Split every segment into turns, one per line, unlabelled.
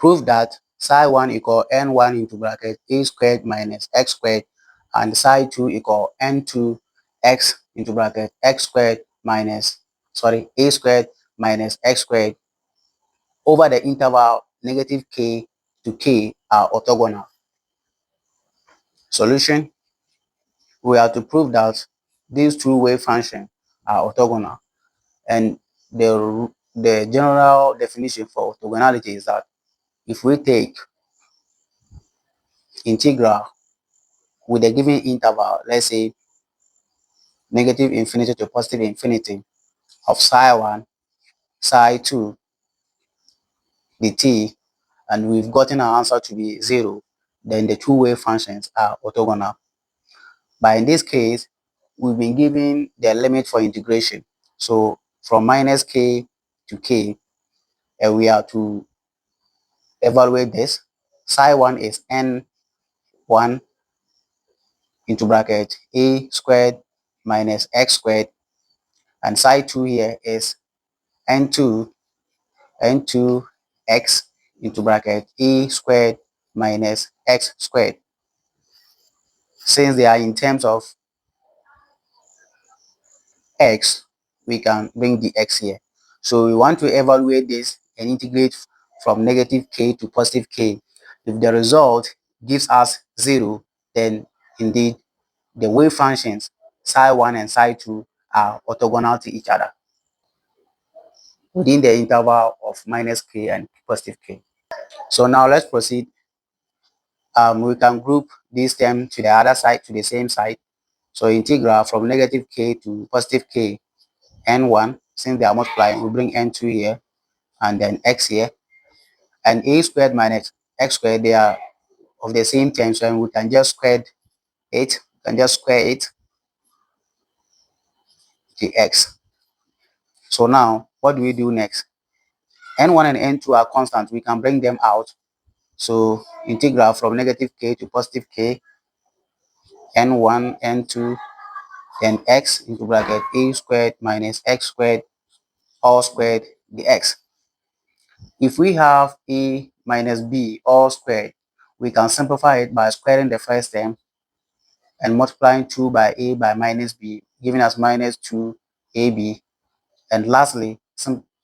prove that psi1 equal n1 into bracket a squared minus x squared and psi2 equal n2 x into bracket x squared minus, a squared minus x squared over the interval negative k to k are orthogonal. Solution: we have to prove that these two wave functions are orthogonal, and the general definition for orthogonality is that if we take integral with a given interval, let's say negative infinity to positive infinity of psi1, psi2 dt, and we've gotten our answer to be 0, then the two wave functions are orthogonal. But in this case, we've been given the limit for integration. So from minus k to k, and we have to evaluate this. Psi1 is n1 into bracket a squared minus x squared, and psi2 here is n2 x into bracket a squared minus x squared. Since they are in terms of x, we can bring the x here. So we want to evaluate this and integrate from negative k to positive k. If the result gives us 0, then indeed the wave functions psi1 and psi2 are orthogonal to each other within the interval of minus k and positive k. So now let's proceed. We can group this term to the other side, to the same side. So integral from negative k to positive k, n1, since they are multiplying, we bring n2 here and then x here, and a squared minus x squared, they are of the same term, so we can just square it, the x. So now what do we do next? n1 and n2 are constant, we can bring them out. So integral from negative k to positive k, n1, n2, then x into bracket a squared minus x squared all squared dx. If we have a minus b all squared, we can simplify it by squaring the first term and multiplying 2 by a by minus b, giving us minus 2ab, and lastly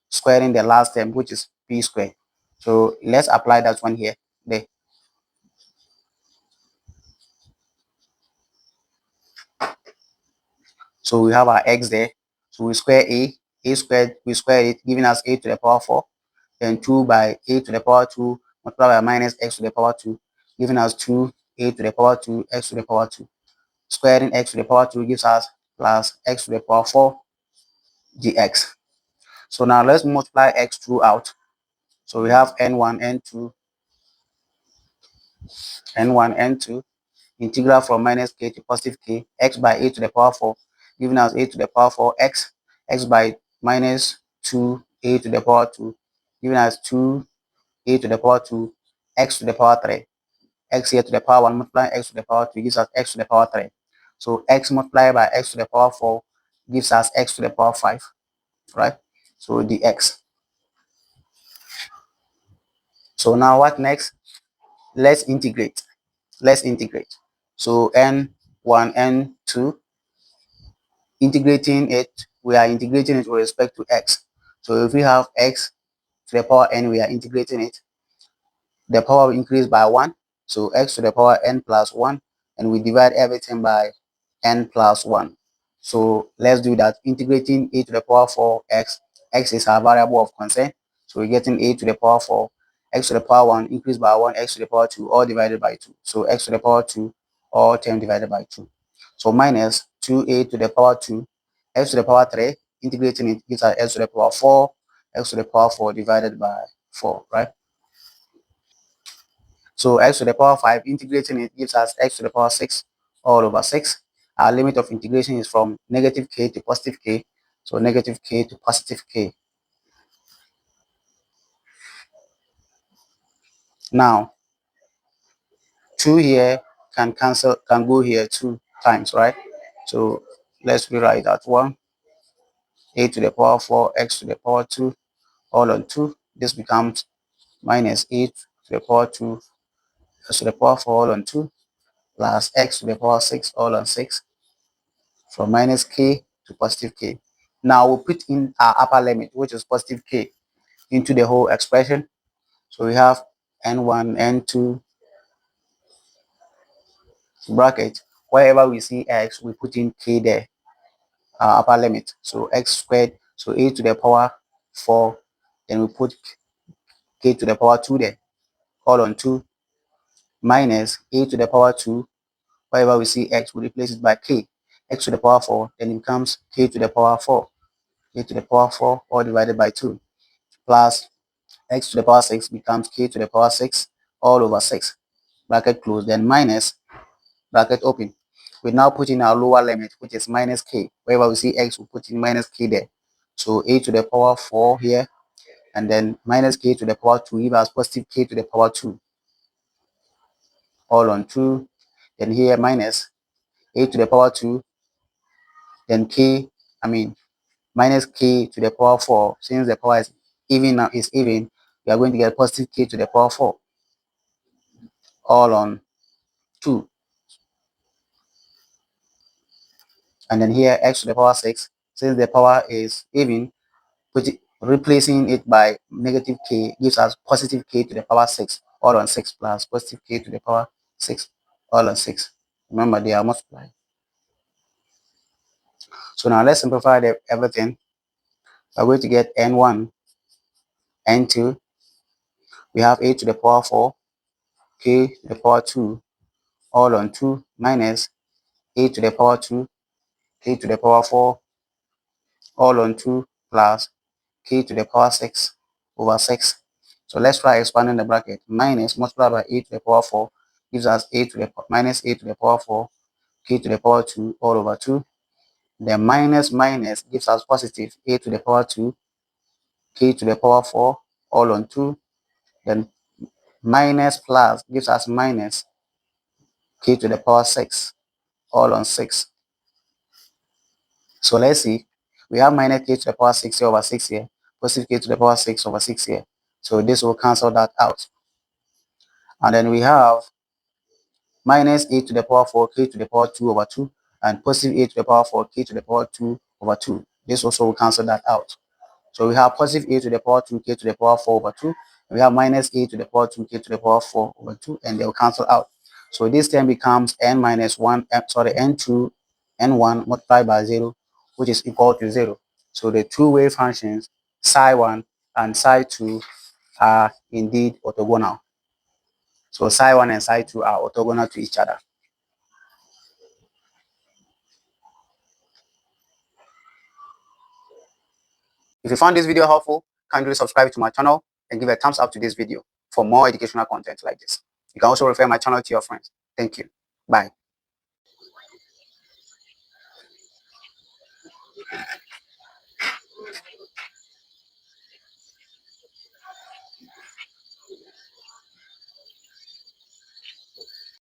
squaring the last term, which is b squared. So let's apply that one here. There. So we have our x there. So we square a squared, we square it, giving us a to the power 4. Then 2 by a to the power 2 multiplied by minus x to the power 2, giving us 2a to the power 2 x to the power 2. Squaring x to the power 2 gives us plus x to the power 4 dx. So now let's multiply x throughout. So we have n1, n2, integral from minus k to positive k, x by a to the power 4, giving us a to the power 4 x by minus 2 a to the power 2, giving us 2 a to the power 2 x to the power 3. X here to the power 1 multiplying x to the power 2 gives us x to the power 3. So x multiplied by x to the power 4 gives us x to the power 5, right? So dx. So now what next? Let's integrate. So n1, n2, integrating it, we are integrating it with respect to x. So if we have x to the power n, we are integrating it. The power will increase by 1, so x to the power n plus 1, and we divide everything by n plus 1. So let's do that. Integrating a to the power 4 x is our variable of concern, so we're getting a to the power 4, x to the power 1 increased by 1, x to the power 2 all divided by 2. So x to the power 2 all term divided by 2. So minus 2a to the power 2, x to the power 3, integrating it gives us x to the power 4, x to the power 4 divided by 4, right? So x to the power 5, integrating it gives us x to the power 6 all over 6. Our limit of integration is from negative k to positive k. So negative k to positive k. Now, 2 here can go here 2 times, right? So let's rewrite that one. A to the power 4, x to the power 2, all on 2. This becomes minus 8 to the power 2, x to the power 4 all on 2, plus x to the power 6 all on 6, from minus k to positive k. Now we'll put in our upper limit, which is positive k, into the whole expression. So we have n1, n2, bracket. Wherever we see x, we put in k there, our upper limit. So x squared, so a to the power 4, then we put k to the power 2 there, all on 2, minus a to the power 2. Wherever we see x, we replace it by k, x to the power 4, then it becomes k to the power 4, k to the power 4, all divided by 2, plus x to the power 6 becomes k to the power 6, all over 6, bracket close, then minus, bracket open. We now put in our lower limit, which is minus k. Wherever we see x, we put in minus k there. So a to the power 4 here, and then minus k to the power 2 give us positive k to the power 2, all on 2. Then here minus a to the power 2, then minus k to the power 4. Since the power is even now, is even, we are going to get positive k to the power 4, all on 2. And then here x to the power 6, since the power is even, replacing it by negative k gives us positive k to the power 6, all on 6, plus positive k to the power 6, all on 6. Remember, they are multiplied. So now let's simplify everything. We're going to get n1, n2. We have a to the power 4, k to the power 2, all on 2, minus a to the power 2, k to the power 4, all on 2, plus k to the power 6 over 6. So let's try expanding the bracket. Minus multiplied by a to the power 4 gives us a to the minus a to the power 4, k to the power 2, all over 2. Then minus minus gives us positive a to the power 2, k to the power 4, all on 2. Then minus plus gives us minus k to the power 6, all on 6. So let's see. We have minus k to the power 6 over 6 here, positive k to the power 6 over 6 here. So this will cancel that out. And then we have minus a to the power 4, k to the power 2 over 2, and positive a to the power 4, k to the power 2 over 2. This also will cancel that out. So we have positive a to the power 2, k to the power 4 over 2. And we have minus a to the power 2, k to the power 4 over 2, and they will cancel out. So this term becomes n minus 1, n2, n1 multiplied by 0, which is equal to 0. So the two wave functions, psi1 and psi2, are indeed orthogonal. So psi1 and psi2 are orthogonal to each other. If you found this video helpful, kindly subscribe to my channel and give a thumbs up to this video for more educational content like this. You can also refer my channel to your friends. Thank you. Bye.